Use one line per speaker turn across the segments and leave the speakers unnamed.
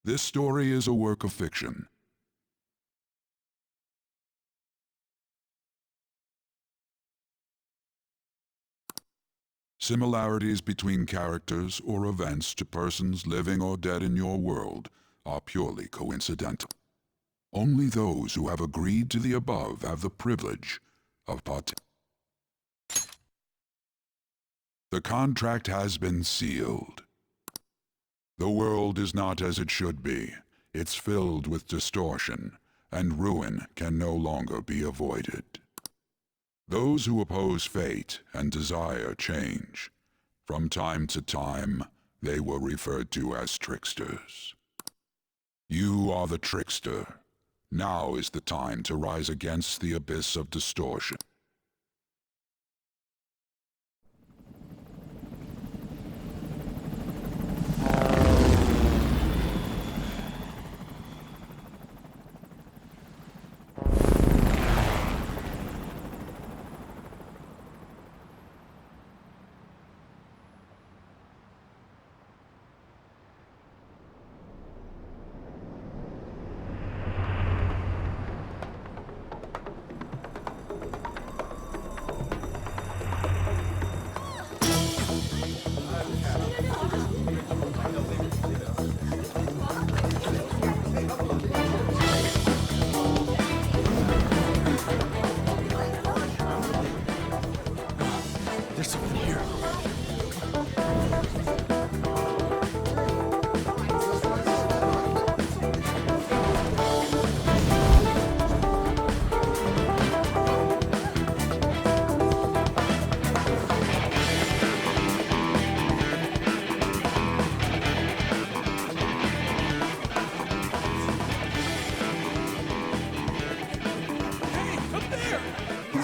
This story is a work of fiction. Similarities between characters or events to persons living or dead in your world are purely coincidental. Only those who have agreed to the above have the privilege of participating. The contract has been sealed. The world is not as it should be. It's filled with distortion, and ruin can no longer be avoided. Those who oppose fate and desire change. From time to time, they were referred to as tricksters. You are the trickster. Now is the time to rise against the abyss of distortion.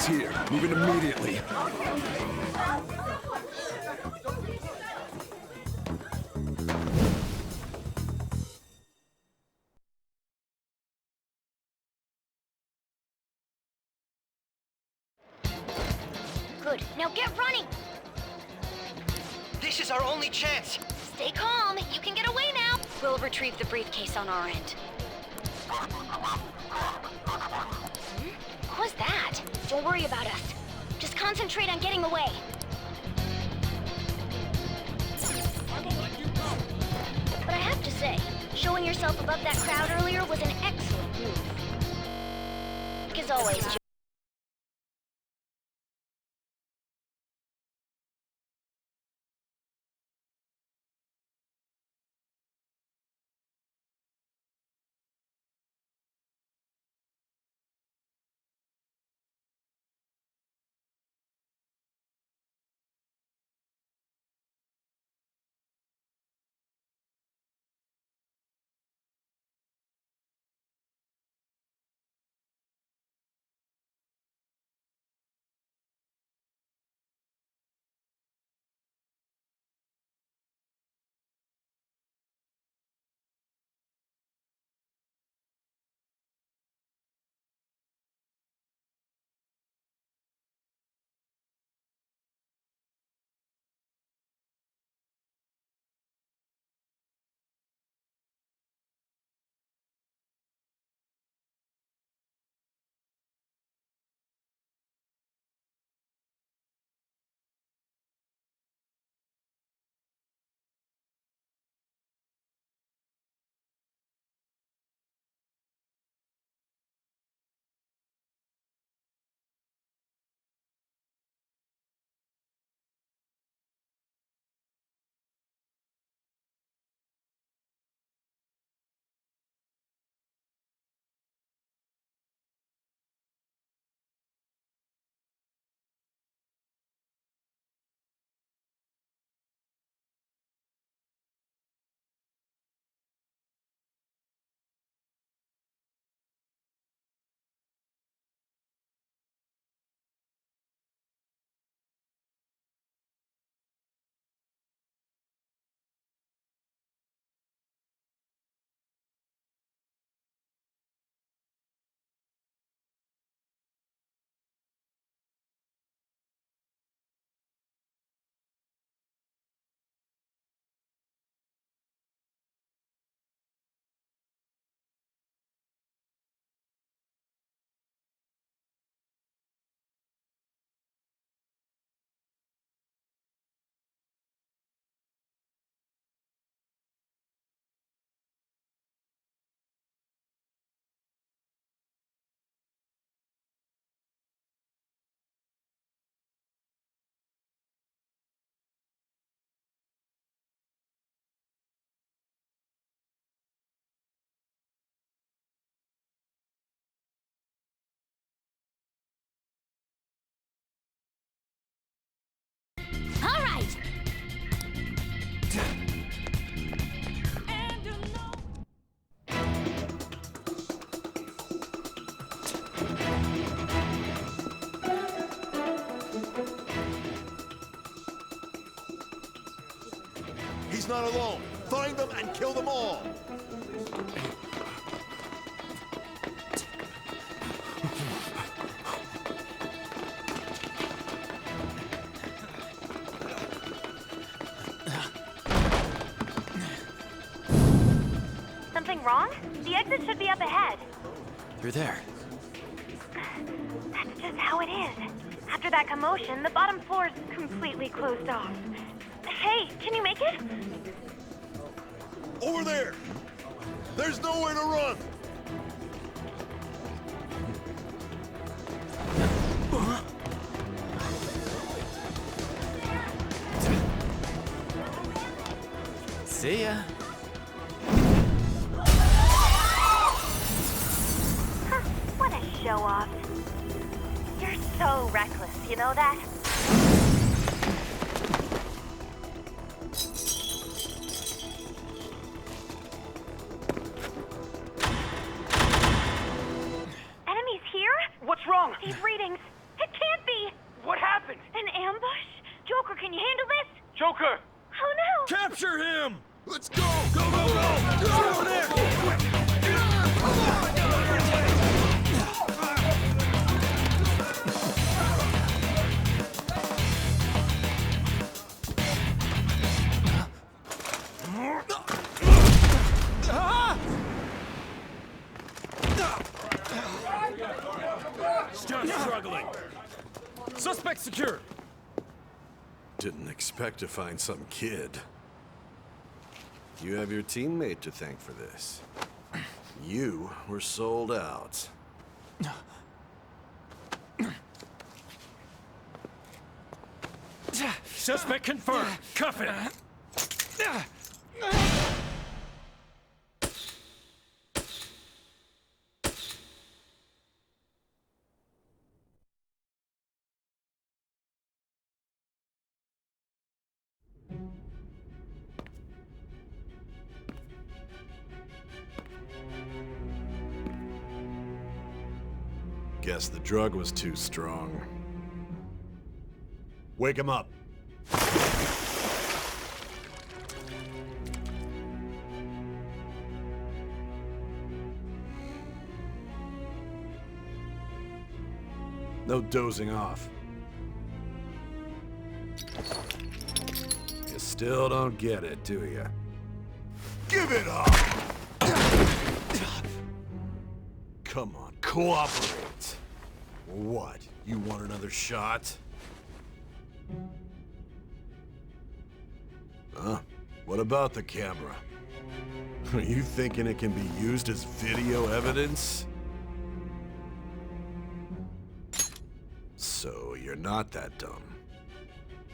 Here, moving immediately.
Good. Now get running!
This is our only chance!
Stay calm. You can get away now. We'll retrieve the briefcase on our end. What was that? Don't worry about us. Just concentrate on getting away. But I have to say, showing yourself above that crowd earlier was an excellent move. As always,
all right.
He's not alone. Find them and kill them all.
Something wrong? The exit should be up ahead.
You're there.
That's just how it is. After that commotion, the bottom floor's completely closed off. Hey, can you make it?
Over there! There's nowhere to run!
See ya.
Huh, what a show-off. You're so reckless, you know that? Enemies here?
What's wrong?
These readings. It can't be!
What happened?
An ambush? Joker, can you handle this?
Joker!
Oh no!
Capture him! Let's go! Go, go, go! Go over there! Suspect secure!
Didn't expect to find some kid. You have your teammate to thank for this. You were sold out.
Suspect confirmed. Cuff it!
Guess the drug was too strong. Wake him up. No dozing off. You still don't get it, do you? Give it up! Come on, cooperate. What? You want another shot? Huh? What about the camera? Are you thinking it can be used as video evidence? So you're not that dumb.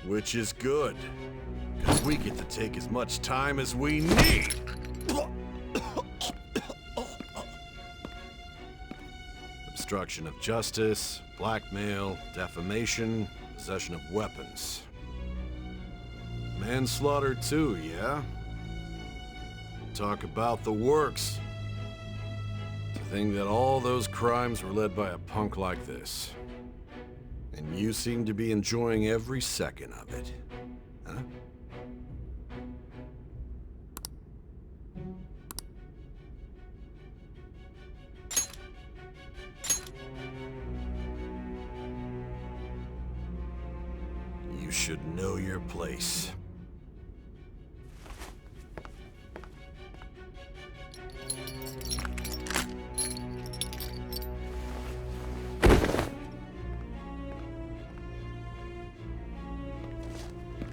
Which is good, because we get to take as much time as we need. Obstruction of justice, blackmail, defamation, possession of weapons. Manslaughter too, yeah? Talk about the works. To think that all those crimes were led by a punk like this. And you seem to be enjoying every second of it, huh? You should know your place.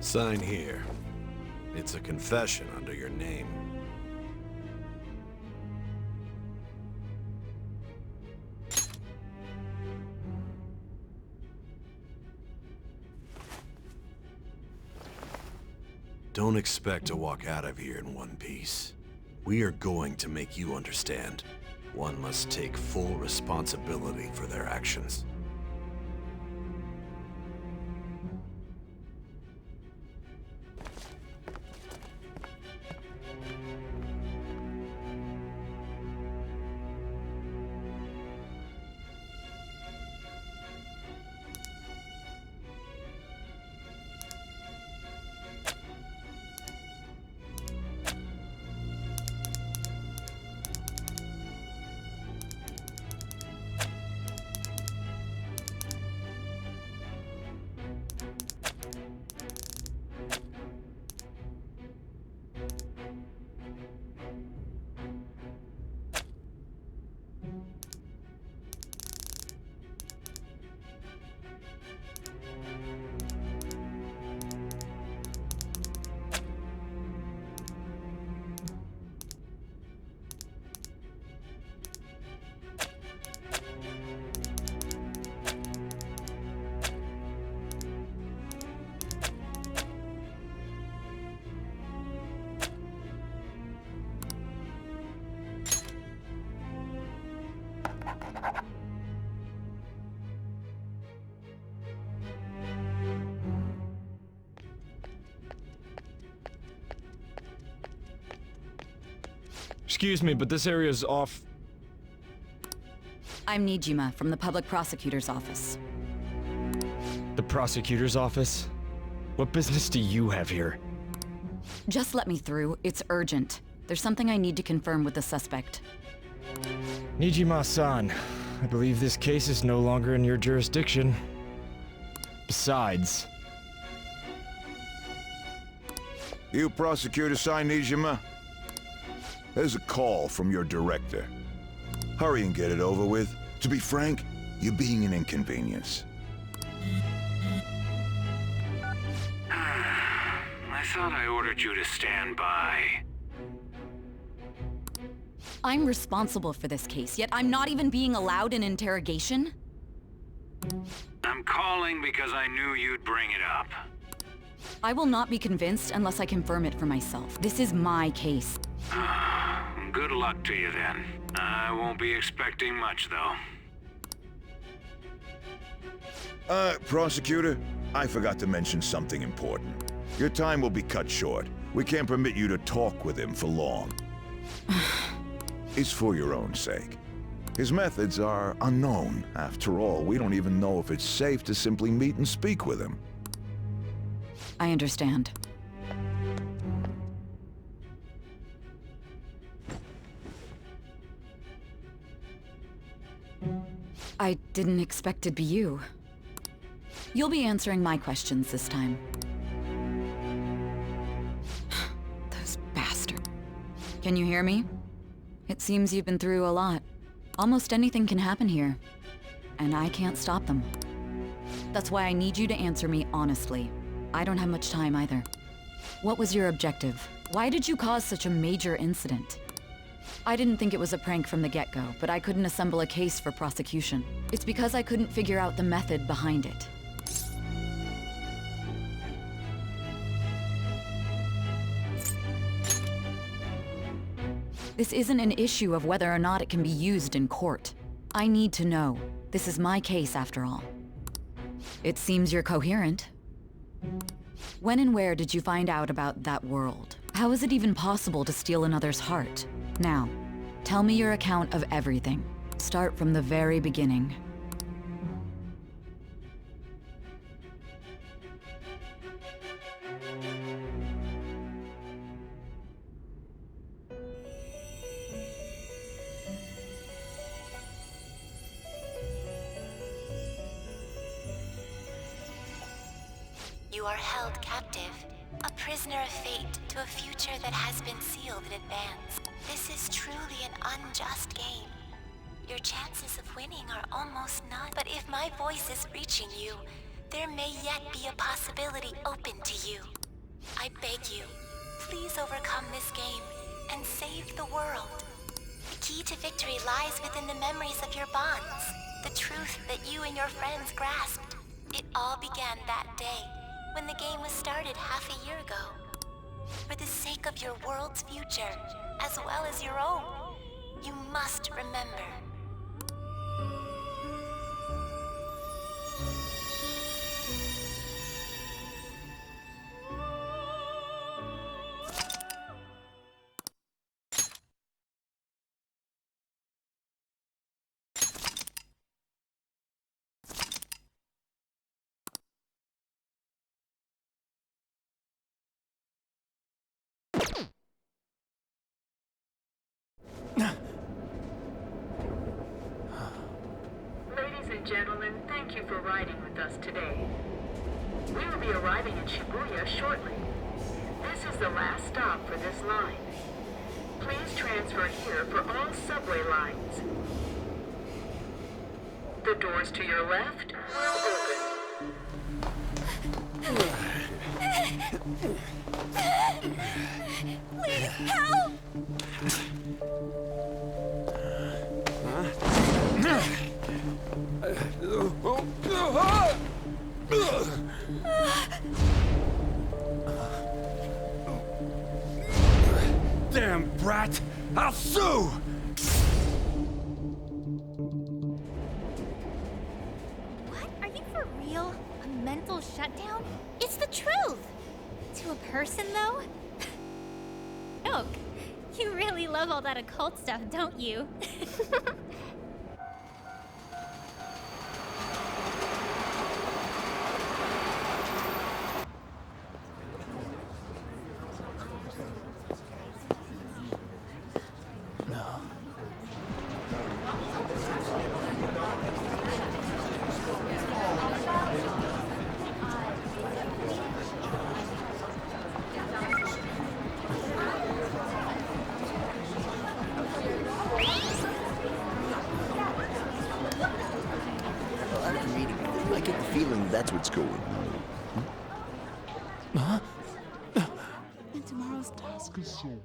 Sign here. It's a confession under your name. Don't expect to walk out of here in one piece. We are going to make you understand. One must take full responsibility for their actions.
Excuse me, but this area's off.
I'm Niijima from the Public Prosecutor's Office.
The prosecutor's office? What business do you have here?
Just let me through. It's urgent. There's something I need to confirm with the suspect.
Niijima-san, I believe this case is no longer in your jurisdiction. Besides...
You prosecutor Sae Niijima? There's a call from your director. Hurry and get it over with. To be frank, you're being an inconvenience.
thought I ordered you to stand by.
I'm responsible for this case, yet I'm not even being allowed an interrogation?
I'm calling because I knew you'd bring it up.
I will not be convinced unless I confirm it for myself. This is my case.
Good luck to you then. I won't be expecting much, though.
Prosecutor, I forgot to mention something important. Your time will be cut short. We can't permit you to talk with him for long. It's for your own sake. His methods are unknown. After all, we don't even know if it's safe to simply meet and speak with him.
I understand. I didn't expect it'd be you. You'll be answering my questions this time. Those bastards. Can you hear me? It seems you've been through a lot. Almost anything can happen here, and I can't stop them. That's why I need you to answer me honestly. I don't have much time either. What was your objective? Why did you cause such a major incident? I didn't think it was a prank from the get-go, but I couldn't assemble a case for prosecution. It's because I couldn't figure out the method behind it. This isn't an issue of whether or not it can be used in court. I need to know. This is my case, after all. It seems you're coherent. When and where did you find out about that world? How is it even possible to steal another's heart? Now, tell me your account of everything. Start from the very beginning.
You are held captive, a prisoner of fate to a future that has been sealed in advance. This is truly an unjust game. Your chances of winning are almost none. But if my voice is reaching you, there may yet be a possibility open to you. I beg you, please overcome this game and save the world. The key to victory lies within the memories of your bonds, the truth that you and your friends grasped. It all began that day, when the game was started half a year ago. For the sake of your world's future, as well as your own, you must remember.
Ladies and gentlemen, thank you for riding with us today. We will be arriving in Shibuya shortly. This is the last stop for this line. Please transfer here for all subway lines. The doors to your left will open.
Please help!
Damn brat! I'll sue!
What? Are you for real? A mental shutdown? It's the truth! To a person, though? Joke. You really love all that occult stuff, don't you?
That's what's going on. discussion.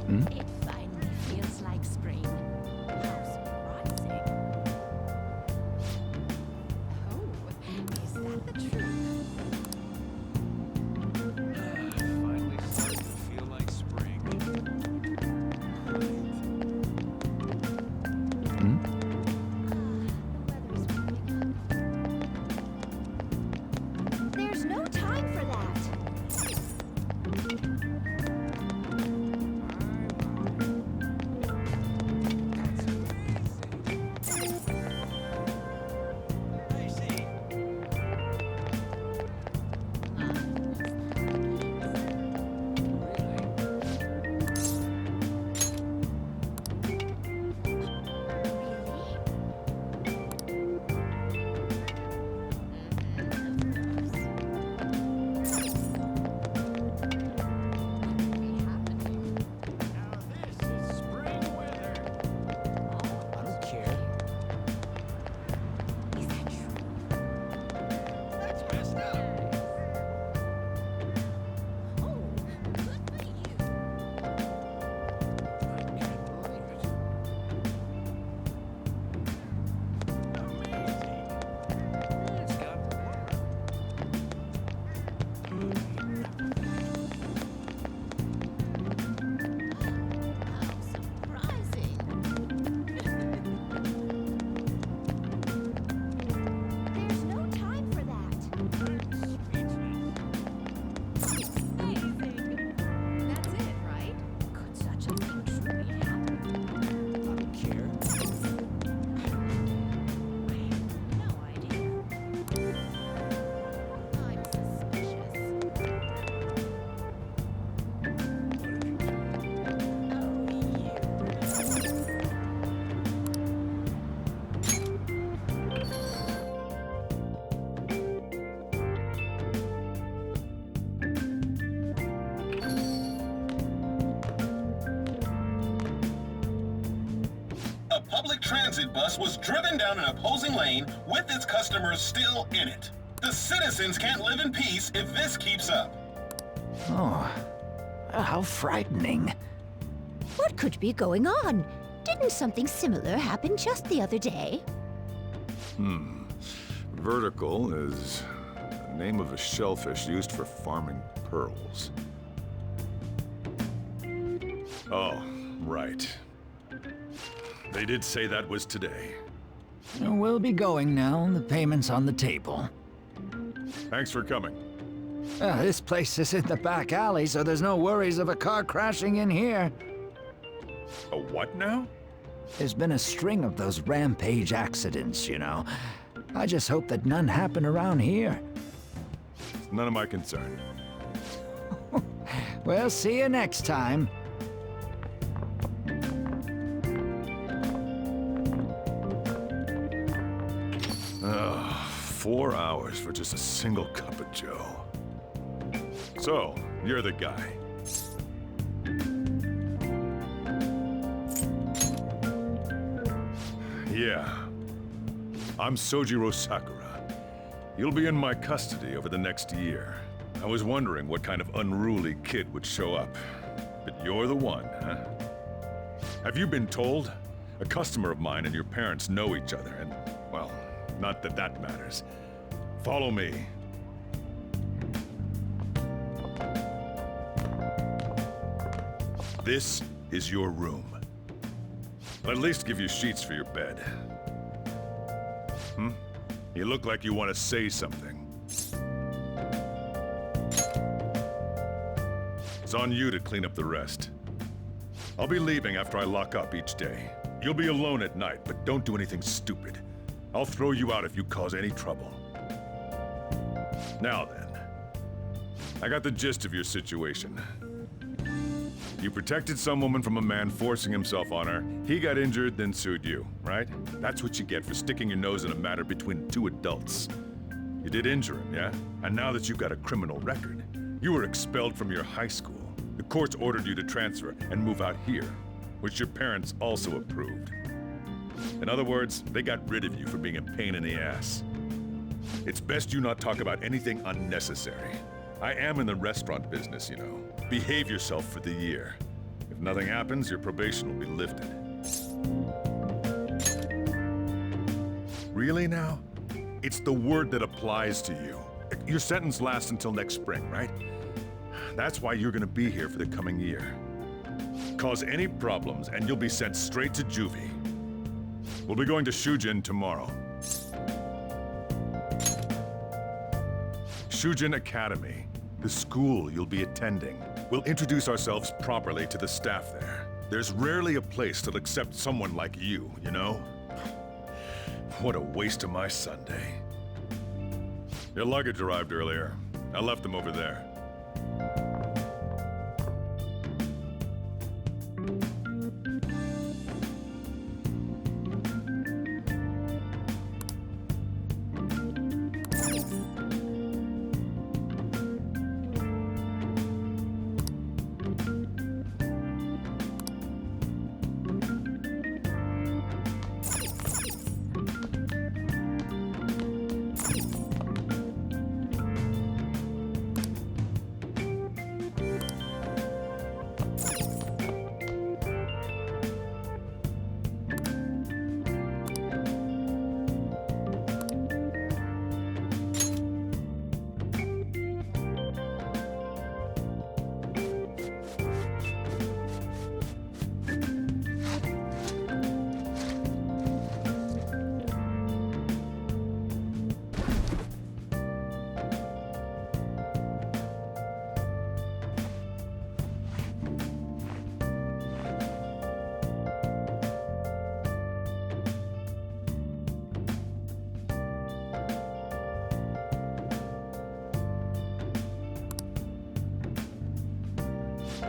It finally feels like spring. How surprising. Oh, is that the truth?
Finally starting to feel like spring.
There's no time for that.
A public transit bus was driven down an opposing lane with its customers still in it. The citizens can't live in peace if this keeps up.
Oh, how frightening.
What could be going on? Didn't something similar happen just the other day?
Vertical is the name of a shellfish used for farming pearls.
Oh, right. They did say that was today.
We'll be going now. The payment's on the table.
Thanks for coming.
This place is in the back alley, so there's no worries of a car crashing in here.
A what now?
There's been a string of those rampage accidents, you know. I just hope that none happen around here.
None of my concern.
We'll see you next time.
4 hours for just a single cup of joe. So, you're the guy. Yeah. I'm Sojiro Sakura. You'll be in my custody over the next year. I was wondering what kind of unruly kid would show up. But you're the one, huh? Have you been told? A customer of mine and your parents know each other, and, well, not that that matters. Follow me. This is your room. I'll at least give you sheets for your bed. You look like you want to say something. It's on you to clean up the rest. I'll be leaving after I lock up each day. You'll be alone at night, but don't do anything stupid. I'll throw you out if you cause any trouble. Now then, I got the gist of your situation. You protected some woman from a man forcing himself on her. He got injured, then sued you, right? That's what you get for sticking your nose in a matter between two adults. You did injure him, yeah? And now that you've got a criminal record, you were expelled from your high school. The courts ordered you to transfer and move out here, which your parents also approved. In other words, they got rid of you for being a pain in the ass. It's best you not talk about anything unnecessary. I am in the restaurant business, you know. Behave yourself for the year. If nothing happens, your probation will be lifted. Really now? It's the word that applies to you. Your sentence lasts until next spring, right? That's why you're gonna be here for the coming year. Cause any problems, and you'll be sent straight to juvie. We'll be going to Shujin tomorrow. Shujin Academy, the school you'll be attending. We'll introduce ourselves properly to the staff there. There's rarely a place that'll accept someone like you, you know? What a waste of my Sunday. Your luggage arrived earlier. I left them over there.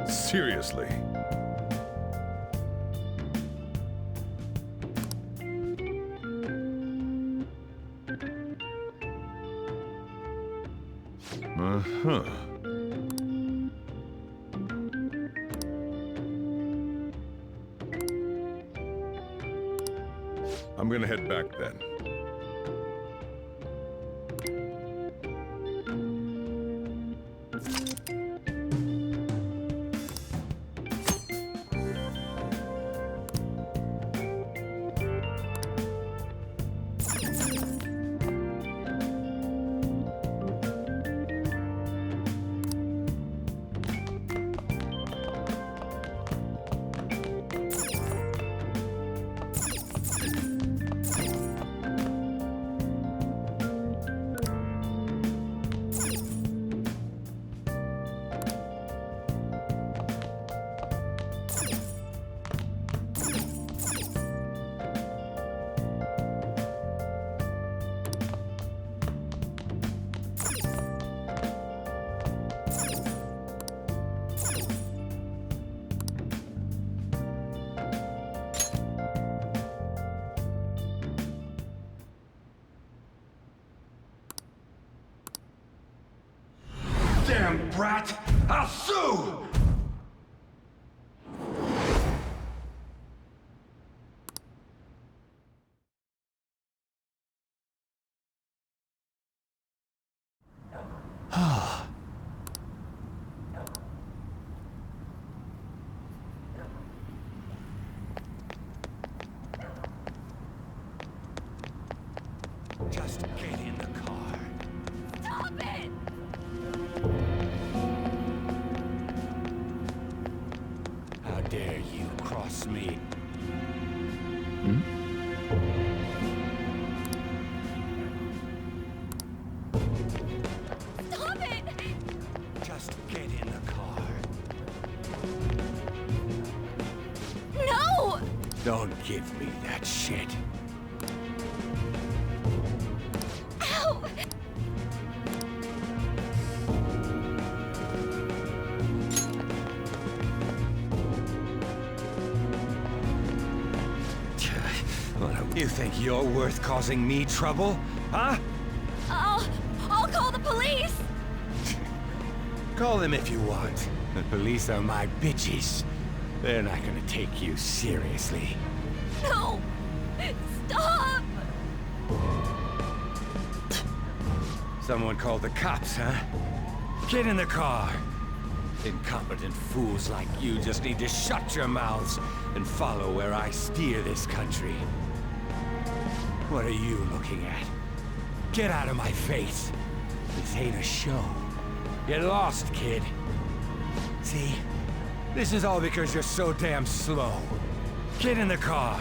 Seriously. Uh-huh. I'm gonna head back then.
Damn brat! I'll sue!
Just get in the car.
Stop it!
How dare you cross me?
Stop it!
Just get in the car.
No!
Don't give me that shit.
Ow!
You think you're worth causing me trouble? Huh?
I'll call the police!
Call them if you want. The police are my bitches. They're not gonna take you seriously.
No! Stop!
Someone called the cops, huh? Get in the car. Incompetent fools like you just need to shut your mouths and follow where I steer this country. What are you looking at? Get out of my face. This ain't a show. Get lost, kid. See? This is all because you're so damn slow. Get in the car.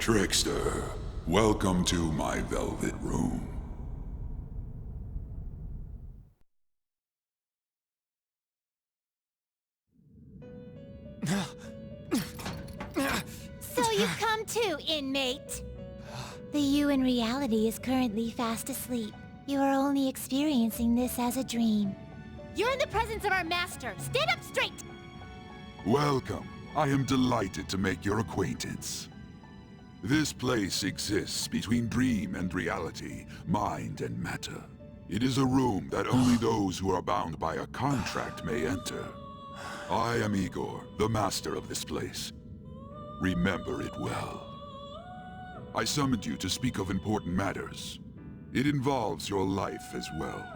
Trickster, welcome to my velvet room.
So you've come too, inmate. The you in reality is currently fast asleep. You are only experiencing this as a dream. You're in the presence of our master. Stand up straight!
Welcome. I am delighted to make your acquaintance. This place exists between dream and reality, mind and matter. It is a room that only those who are bound by a contract may enter. I am Igor, the master of this place. Remember it well. I summoned you to speak of important matters. It involves your life as well.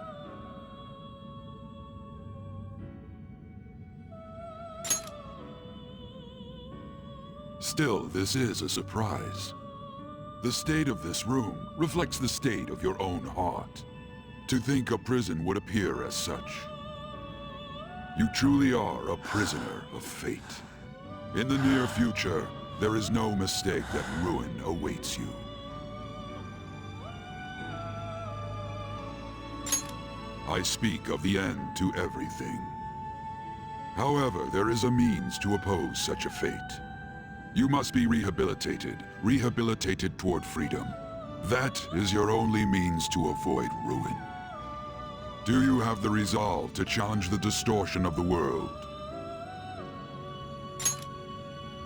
Still, this is a surprise. The state of this room reflects the state of your own heart. To think a prison would appear as such. You truly are a prisoner of fate. In the near future, there is no mistake that ruin awaits you. I speak of the end to everything. However, there is a means to oppose such a fate. You must be rehabilitated toward freedom. That is your only means to avoid ruin. Do you have the resolve to challenge the distortion of the world?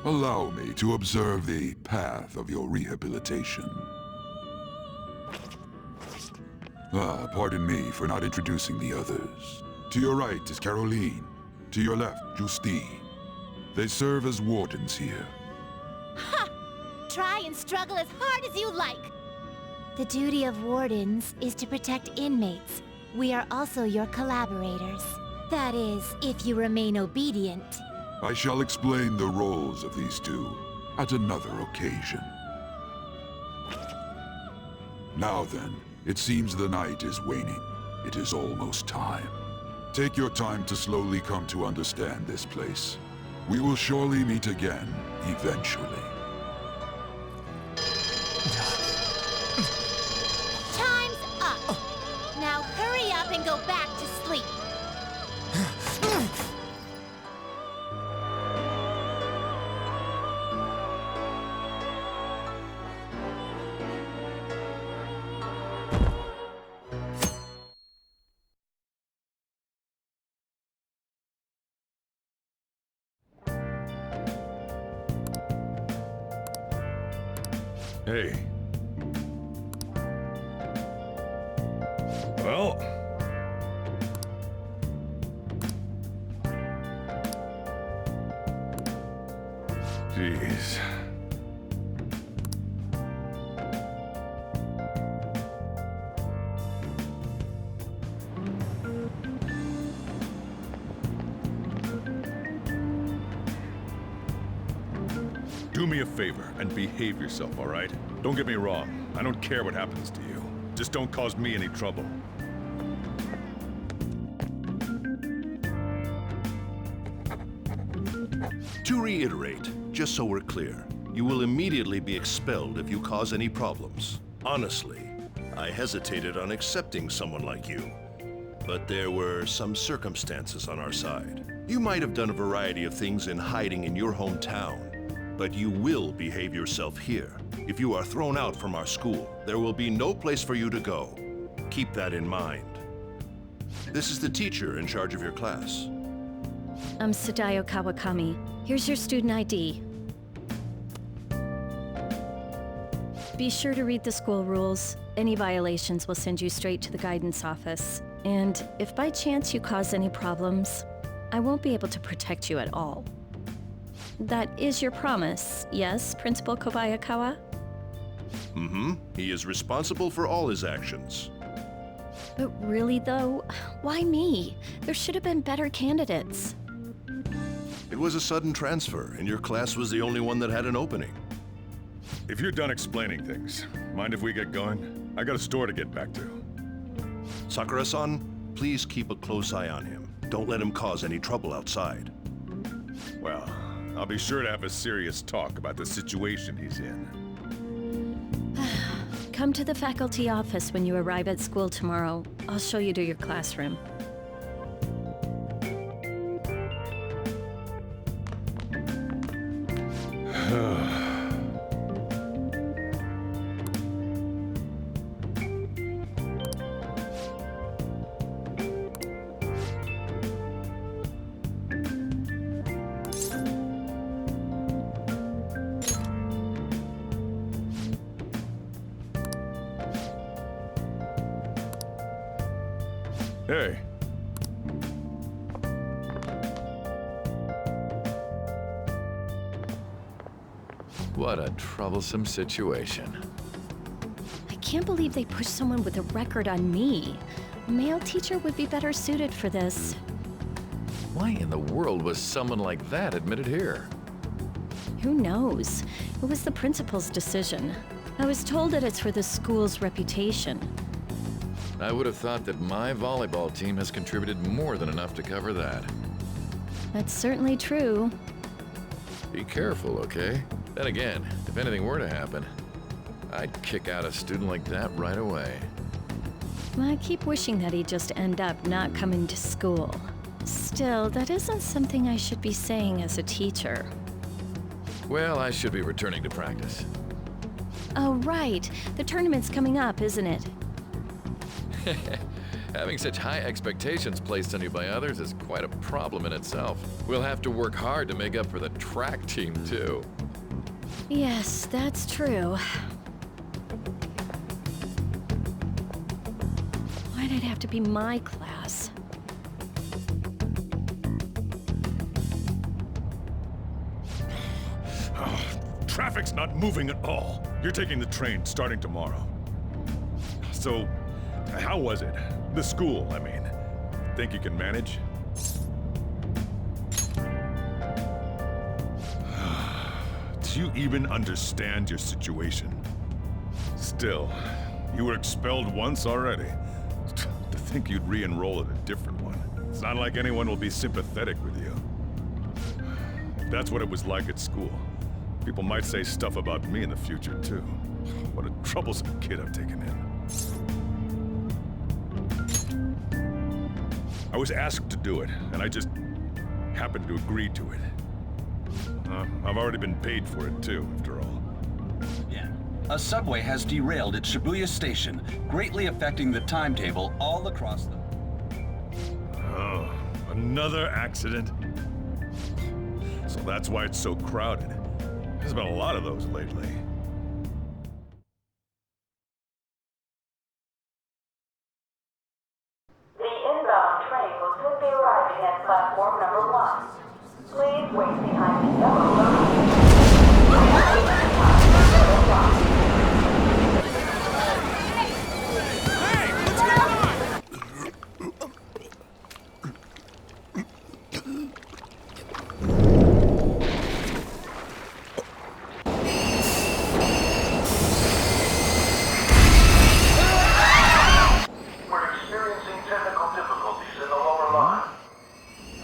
Allow me to observe the path of your rehabilitation. Pardon me for not introducing the others. To your right is Caroline. To your left, Justine. They serve as wardens here.
Ha! Try and struggle as hard as you like! The duty of wardens is to protect inmates. We are also your collaborators. That is, if you remain obedient.
I shall explain the roles of these two at another occasion. Now then, it seems the night is waning. It is almost time. Take your time to slowly come to understand this place. We will surely meet again, eventually.
Time's up! Now hurry up and go back to sleep.
Hey. Well... Jeez. Do me a favor and behave yourself, all right? Don't get me wrong. I don't care what happens to you. Just don't cause me any trouble.
To reiterate, just so we're clear, you will immediately be expelled if you cause any problems. Honestly, I hesitated on accepting someone like you. But there were some circumstances on our side. You might have done a variety of things in hiding in your hometown, but you will behave yourself here. If you are thrown out from our school, there will be no place for you to go. Keep that in mind. This is the teacher in charge of your class.
I'm Sadayo Kawakami. Here's your student ID. Be sure to read the school rules. Any violations will send you straight to the guidance office. And if by chance you cause any problems, I won't be able to protect you at all. That is your promise, yes, Principal Kobayakawa?
Mm-hmm. He is responsible for all his actions.
But really, though, why me? There should have been better candidates.
It was a sudden transfer, and your class was the only one that had an opening.
If you're done explaining things, mind if we get going? I got a store to get back to.
Sakura-san, please keep a close eye on him. Don't let him cause any trouble outside.
Well, I'll be sure to have a serious talk about the situation he's in.
Come to the faculty office when you arrive at school tomorrow. I'll show you to your classroom.
Hey.
What a troublesome situation.
I can't believe they pushed someone with a record on me. A male teacher would be better suited for this.
Why in the world was someone like that admitted here?
Who knows? It was the principal's decision. I was told that it's for the school's reputation.
I would have thought that my volleyball team has contributed more than enough to cover that.
That's certainly true.
Be careful, okay? Then again, if anything were to happen, I'd kick out a student like that right away.
I keep wishing that he'd just end up not coming to school. Still, that isn't something I should be saying as a teacher.
Well, I should be returning to practice.
Oh, right. The tournament's coming up, isn't it?
Having such high expectations placed on you by others is quite a problem in itself. We'll have to work hard to make up for the track team, too.
Yes, that's true. Why'd it have to be my class?
Oh, traffic's not moving at all. You're taking the train starting tomorrow. So, how was it? The school, I mean. Think you can manage? Do you even understand your situation? Still, you were expelled once already. To think you'd re-enroll at a different one. It's not like anyone will be sympathetic with you. If that's what it was like at school, people might say stuff about me in the future, too. What a troublesome kid I've taken in. I was asked to do it, and I just happened to agree to it. I've already been paid for it, too, after all.
Yeah. A subway has derailed at Shibuya Station, greatly affecting the timetable all across the...
Oh, another accident? So that's why it's so crowded. There's been a lot of those lately.
number 1. Please wait behind the yellow line.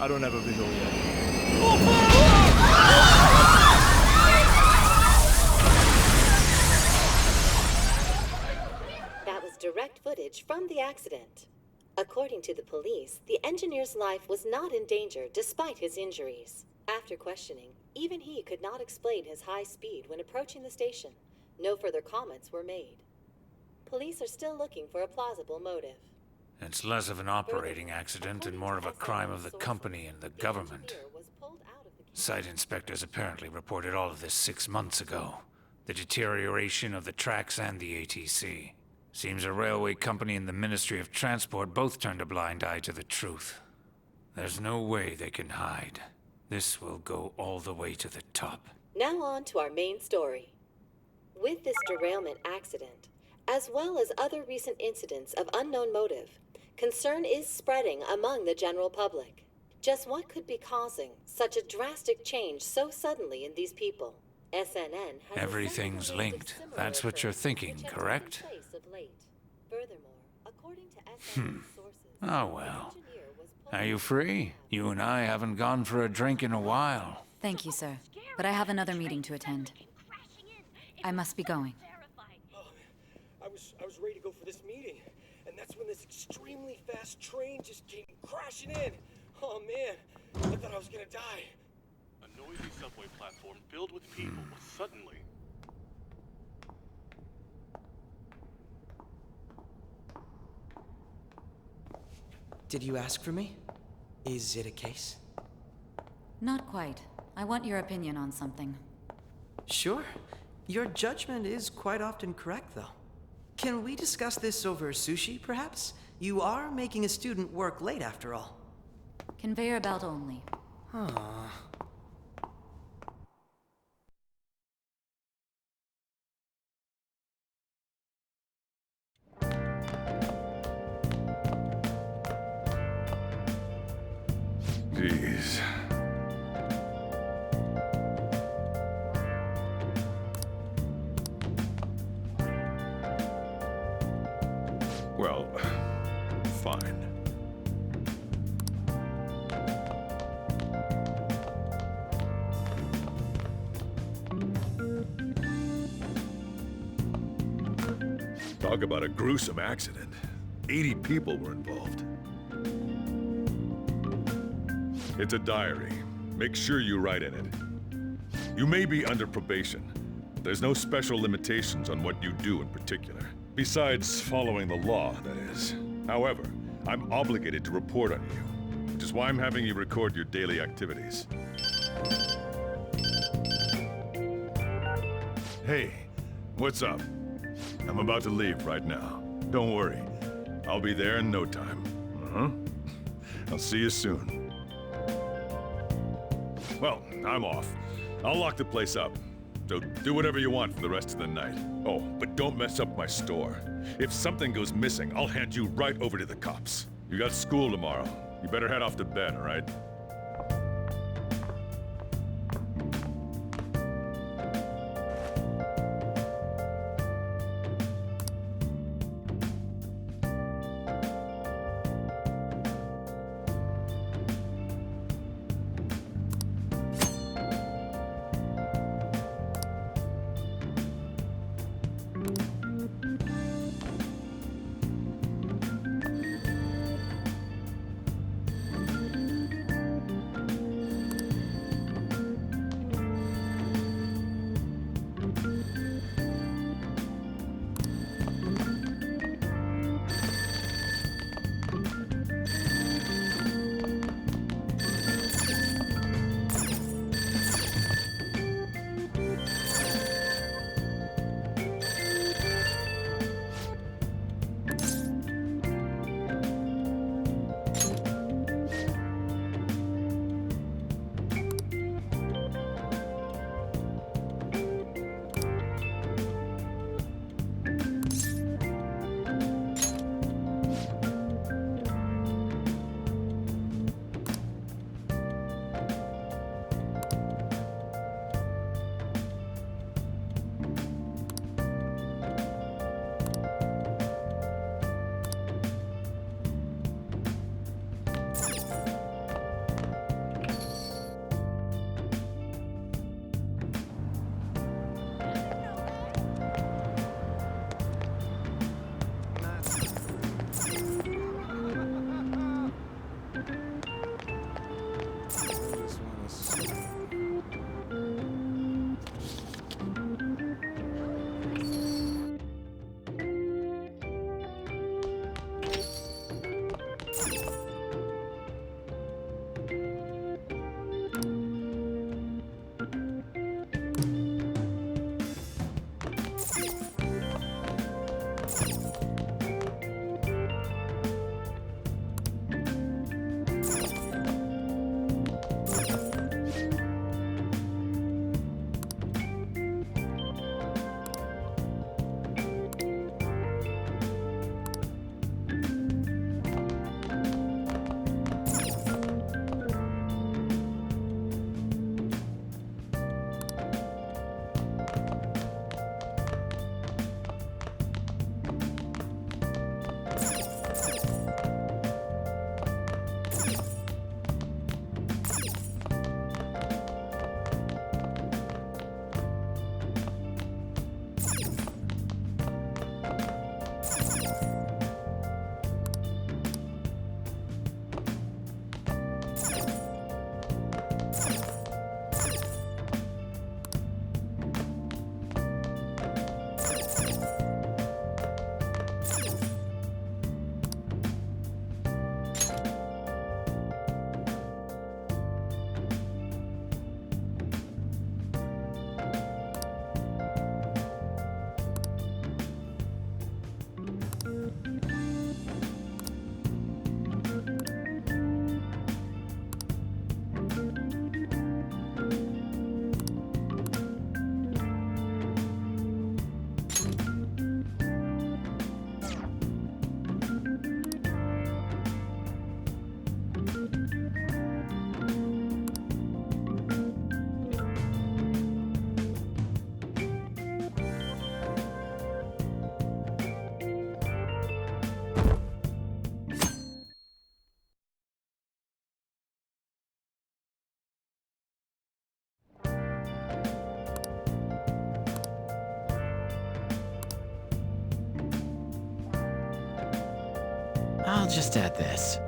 I don't have a visual yet.
That was direct footage from the accident. According to the police, the engineer's life was not in danger despite his injuries. After questioning, even he could not explain his high speed when approaching the station. No further comments were made. Police are still looking for a plausible motive.
It's less of an operating accident and more of a crime of the company and the government. Site inspectors apparently reported all of this 6 months ago. The deterioration of the tracks and the ATC. Seems a railway company and the Ministry of Transport both turned a blind eye to the truth. There's no way they can hide. This will go all the way to the top.
Now on to our main story. With this derailment accident, as well as other recent incidents of unknown motive, concern is spreading among the general public. Just what could be causing such a drastic change so suddenly in these people? SNN has
Everything's linked. That's what you're thinking, correct?
Furthermore, according to SNN sources,
Oh well. Are you free? You and I haven't gone for a drink in a while.
Thank you, sir. But I have another meeting to attend. I must be going.
I was ready to go for this meeting, and that's when this extremely fast train just came crashing in. Oh man, I thought I was gonna die.
A noisy subway platform filled with people was suddenly...
Did you ask for me? Is it a case?
Not quite. I want your opinion on something.
Sure. Your judgment is quite often correct, though. Can we discuss this over sushi, perhaps? You are making a student work late, after all.
Conveyor belt only.
Huh.
Jeez. Well, fine. Talk about a gruesome accident. 80 people were involved. It's a diary. Make sure you write in it. You may be under probation. There's no special limitations on what you do in particular. Besides following the law, that is. However, I'm obligated to report on you, which is why I'm having you record your daily activities. Hey, what's up? I'm about to leave right now. Don't worry. I'll be there in no time. I'll see you soon. Well, I'm off. I'll lock the place up. So do whatever you want for the rest of the night. Oh, but don't mess up my store. If something goes missing, I'll hand you right over to the cops. You got school tomorrow. You better head off to bed, all right?
I'll just add this.